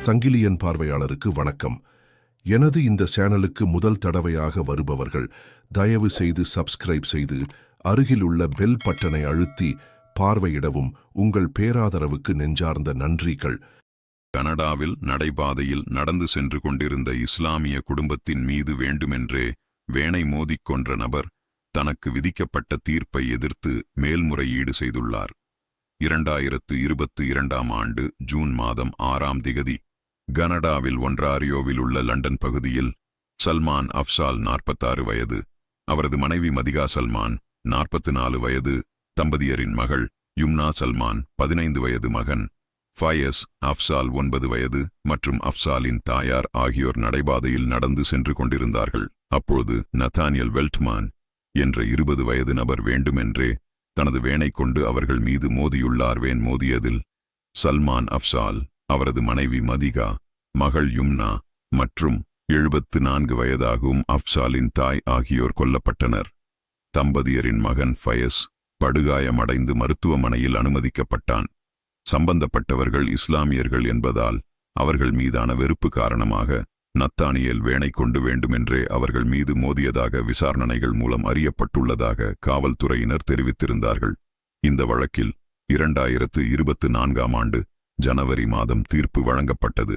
சங்கிலியன் பார்வையாளருக்கு வணக்கம். எனது இந்த சேனலுக்கு முதல் தடவையாக வருபவர்கள் தயவு செய்து சப்ஸ்கிரைப் செய்து அருகிலுள்ள பெல் பட்டனை அழுத்தி பார்வையிடவும். உங்கள் பேராதரவுக்கு நெஞ்சார்ந்த நன்றிகள். கனடாவில் நடைபாதையில் நடந்து சென்று கொண்டிருந்த இஸ்லாமிய குடும்பத்தின் மீது வேண்டுமென்றே வேனை மோதிக் கொன்ற நபர் தனக்கு விதிக்கப்பட்ட தீர்ப்பை எதிர்த்து மேல்முறையீடு செய்துள்ளார். 2022ஆம் ஆண்டு ஜூன் மாதம் 6ஆம் திகதி கனடாவில் ஒன்ராரியோவில் உள்ள லண்டன் பகுதியில் சல்மான் அஃப்சால் 46 வயது, அவரது மனைவி மதிகா சல்மான் 44 வயது, தம்பதியரின் மகள் யும்னா சல்மான் 15 வயது, மகன் ஃபயஸ் அஃப்சால் 9 வயது மற்றும் அஃப்சாலின் தாயார் ஆகியோர் நடைபாதையில் நடந்து சென்று கொண்டிருந்தார்கள். அப்போது நத்தானியல் வெல்ட்மான் என்ற 20 வயது நபர் வேண்டுமென்றே தனது வேனை கொண்டு அவர்கள் மீது மோதியுள்ளார். வேன் மோதியதில் சல்மான் அஃப்சால், அவரது மனைவி மதிகா, மகள் யும்னா மற்றும் 74 வயதாகும் அஃப்சாலின் தாய் ஆகியோர் கொல்லப்பட்டனர். தம்பதியரின் மகன் ஃபயஸ் படுகாயமடைந்து மருத்துவமனையில் அனுமதிக்கப்பட்டான். சம்பந்தப்பட்டவர்கள் இஸ்லாமியர்கள் என்பதால் அவர்கள் மீதான வெறுப்பு காரணமாக நத்தானியேல் வேனை கொண்டு வேண்டுமென்றே அவர்கள் மீது மோதியதாக விசாரணைகள் மூலம் அறியப்பட்டுள்ளதாக காவல்துறையினர் தெரிவித்திருந்தார்கள். இந்த வழக்கில் 2024ஆம் ஆண்டு ஜனவரி மாதம் தீர்ப்பு வழங்கப்பட்டது.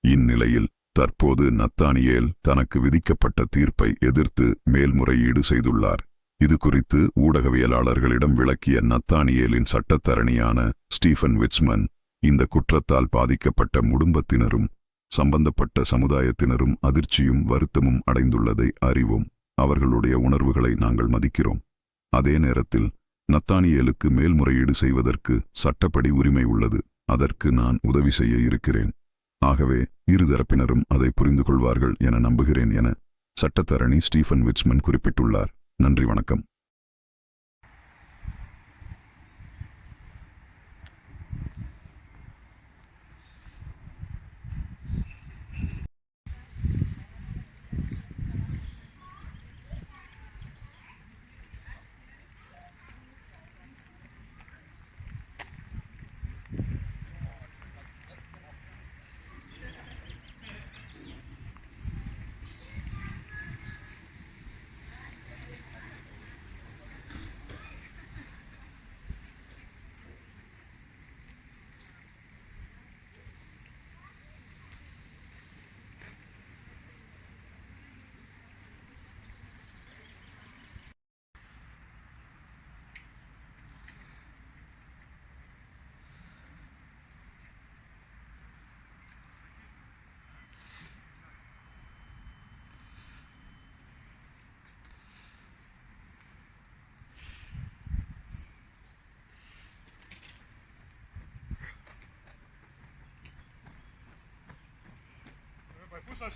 இந்நிலையில் தற்போது நத்தானியேல் தனக்கு விதிக்கப்பட்ட தீர்ப்பை எதிர்த்து மேல்முறையீடு செய்துள்ளார். இது குறித்து ஊடகவியலாளர்களிடம் விளக்கிய நத்தானியேலின் சட்டத்தரணியான ஸ்டீஃபன் விட்ஸ்மன், இந்த குற்றத்தால் பாதிக்கப்பட்ட குடும்பத்தினரும் சம்பந்தப்பட்ட சமுதாயத்தினரும் அதிர்ச்சியும் வருத்தமும் அடைந்துள்ளதை அறிவோம். அவர்களுடைய உணர்வுகளை நாங்கள் மதிக்கிறோம். அதே நேரத்தில் நத்தானியேலுக்கு மேல்முறையீடு செய்வதற்கு சட்டப்படி உரிமை உள்ளது. அதற்கு நான் உதவி செய்ய இருக்கிறேன். ஆகவே இருதரப்பினரும் அதை புரிந்து கொள்வார்கள் என நம்புகிறேன் என சட்டத்தரணி ஸ்டீஃபன் விட்ஸ்மன் குறிப்பிட்டுள்ளார். நன்றி, வணக்கம். Puszczać